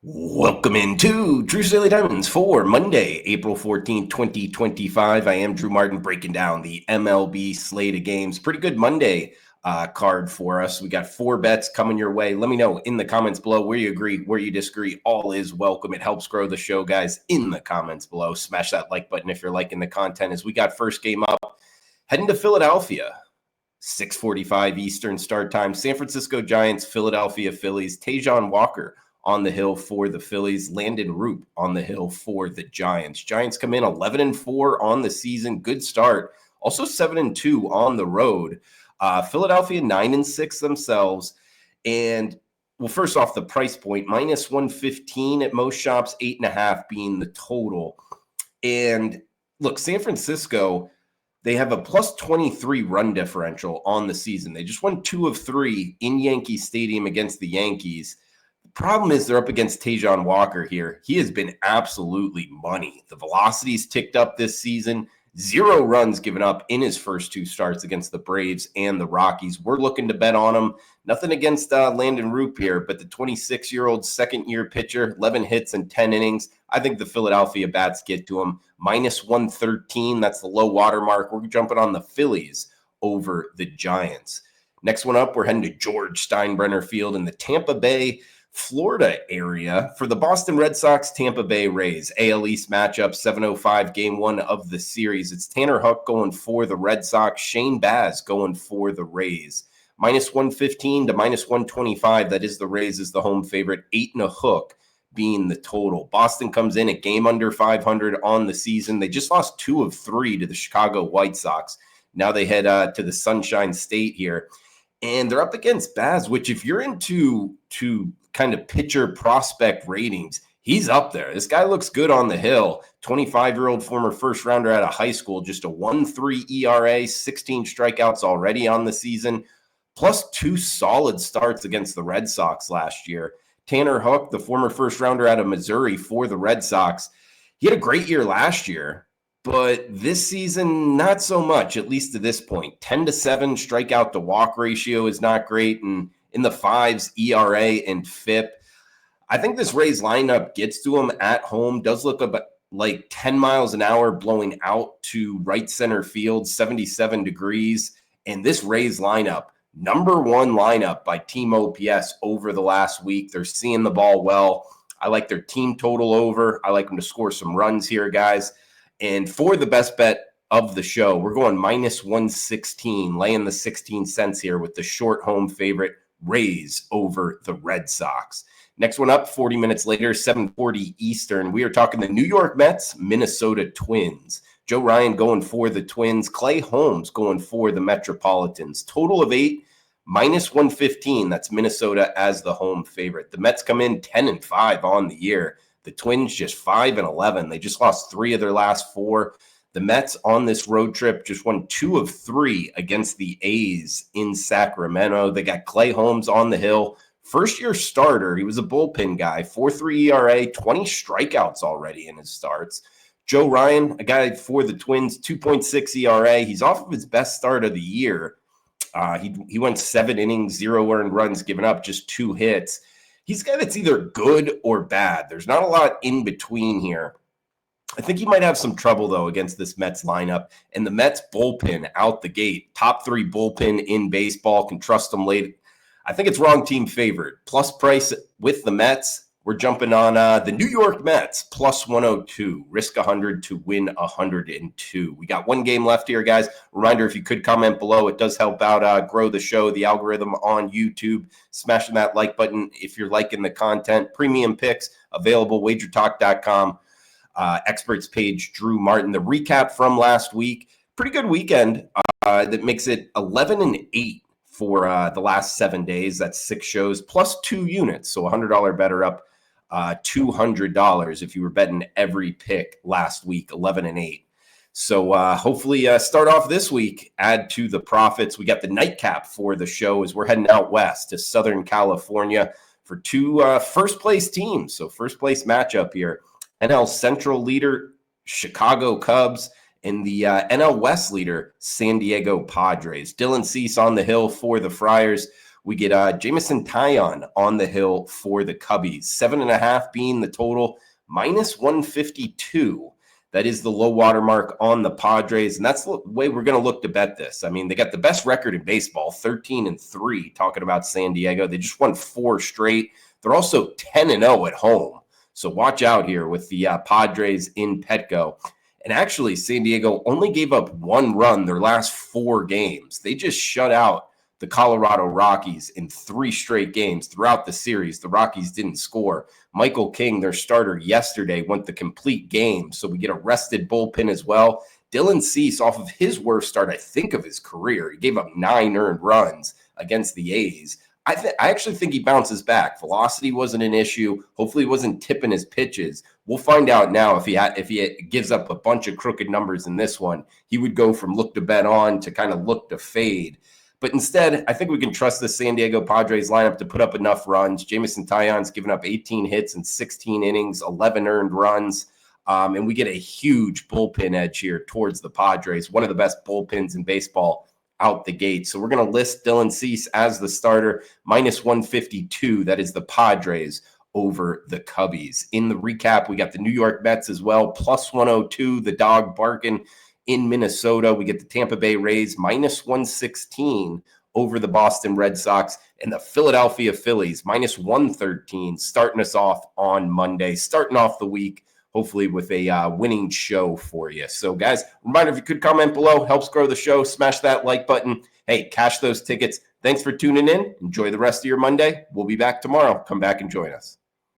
Welcome into Drew's Daily Diamonds for Monday, April 14th, 2025. I am Drew Martin breaking down the MLB slate of games. Pretty good Monday card for us. We got 4 bets coming your way. Let me know in the comments below where you agree, where you disagree. All is welcome. It helps grow the show, guys, in the comments below. Smash that like button if you're liking the content. As we got first game up, heading to Philadelphia. 6:45 Eastern start time. San Francisco Giants, Philadelphia Phillies. Tajon Walker on the hill for the Phillies. Landon Root on the hill for the Giants. Giants come in 11-4 on the season. Good start. Also 7-2 on the road. Philadelphia 9-6 themselves. And well, first off, the price point minus 115 at most shops, 8.5 being the total. And look, San Francisco, they have a plus 23 run differential on the season. They just won 2 of 3 in Yankee Stadium against the Yankees. The problem is they're up against Tajon Walker here. He has been absolutely money. The velocity's ticked up this season. 0 runs given up in his first 2 starts against the Braves and the Rockies. We're looking to bet on him. Nothing against Landon Root here, but the 26-year-old second-year pitcher, 11 hits and 10 innings. I think the Philadelphia bats get to him. Minus 113, that's the low water mark. We're jumping on the Phillies over the Giants. Next one up, we're heading to George Steinbrenner Field in the Tampa Bay, Florida area for the Boston Red Sox, Tampa Bay Rays. AL East matchup, 7:05, game 1 of the series. It's Tanner Houck going for the Red Sox, Shane Baz going for the Rays. Minus 115 to minus 125, that is the Rays is the home favorite, 8.5 being the total. Boston comes in a game under 500 on the season. They just lost 2 of 3 to the Chicago White Sox. Now they head to the Sunshine State here. And they're up against Baz, which if you're into kind of pitcher prospect ratings, he's up there. This guy looks good on the hill. 25-year-old former first rounder out of high school, just a 1.3 ERA, 16 strikeouts already on the season, plus 2 solid starts against the Red Sox last year. Tanner Houck, the former first rounder out of Missouri for the Red Sox, he had a great year last year, but this season, not so much, at least to this point. 10-7 strikeout to walk ratio is not great, and in the 5s, ERA and FIP. I think this Rays lineup gets to him at home, does look about like 10 miles an hour blowing out to right center field, 77 degrees. And this Rays lineup, number 1 lineup by team OPS over the last week. They're seeing the ball well. I like their team total over. I like them to score some runs here, guys. And for the best bet of the show, we're going minus 116, laying the 16 cents here with the short home favorite Rays over the Red Sox. Next one up, 40 minutes later, 7:40 Eastern. We are talking the New York Mets, Minnesota Twins. Joe Ryan going for the Twins. Clay Holmes going for the Metropolitans. Total of 8, minus 115. That's Minnesota as the home favorite. The Mets come in 10-5 on the year. The Twins just 5-11. They just lost 3 of their last 4. The Mets on this road trip just won 2 of 3 against the A's in Sacramento. They got Clay Holmes on the hill. First-year starter. He was a bullpen guy. 4.3 ERA, 20 strikeouts already in his starts. Joe Ryan, a guy for the Twins, 2.6 ERA. He's off of his best start of the year. He went 7 innings, 0 earned runs given up, just 2 hits. He's a guy that's either good or bad. There's not a lot in between here. I think he might have some trouble, though, against this Mets lineup. And the Mets bullpen out the gate, top 3 bullpen in baseball, can trust them late. I think it's wrong team favored. Plus price with the Mets. We're jumping on the New York Mets, plus 102. Risk 100 to win 102. We got 1 game left here, guys. Reminder, if you could comment below, it does help out grow the show, the algorithm on YouTube. Smashing that like button if you're liking the content. Premium picks available, WagerTalk.com. Experts page, Drew Martin. The recap from last week, pretty good weekend that makes it 11-8 for the last 7 days. That's 6 shows plus 2 units. So $100 better up $200 if you were betting every pick last week, 11-8. So hopefully start off this week, add to the profits. We got the nightcap for the show as we're heading out west to Southern California for 2 first place teams. So first place matchup here. NL Central leader, Chicago Cubs, and the NL West leader, San Diego Padres. Dylan Cease on the hill for the Friars. We get Jameson Taillon on the hill for the Cubbies. 7.5 being the total, minus 152. That is the low water mark on the Padres, and that's the way we're going to look to bet this. I mean, they got the best record in baseball, 13-3, talking about San Diego. They just won 4 straight. They're also 10-0 at home. So watch out here with the Padres in Petco. And actually, San Diego only gave up 1 run their last 4 games. They just shut out the Colorado Rockies in 3 straight games throughout the series. The Rockies didn't score. Michael King, their starter yesterday, went the complete game. So we get a rested bullpen as well. Dylan Cease, off of his worst start, I think, of his career. He gave up 9 earned runs against the A's. I actually think he bounces back. Velocity wasn't an issue. Hopefully he wasn't tipping his pitches. We'll find out now if he gives up a bunch of crooked numbers in this one. He would go from look to bet on to kind of look to fade. But instead, I think we can trust the San Diego Padres lineup to put up enough runs. Jameson Taillon's given up 18 hits in 16 innings, 11 earned runs. And we get a huge bullpen edge here towards the Padres, one of the best bullpens in baseball out the gate. So we're going to list Dylan Cease as the starter, minus 152. That is the Padres over the Cubbies. In the recap, we got the New York Mets as well, plus 102, the dog barking in Minnesota. We get the Tampa Bay Rays, minus 116 over the Boston Red Sox, and the Philadelphia Phillies, minus 113, starting us off on Monday, starting off the week, hopefully with a winning show for you. So, guys, reminder, if you could comment below, helps grow the show. Smash that like button. Hey, cash those tickets. Thanks for tuning in. Enjoy the rest of your Monday. We'll be back tomorrow. Come back and join us.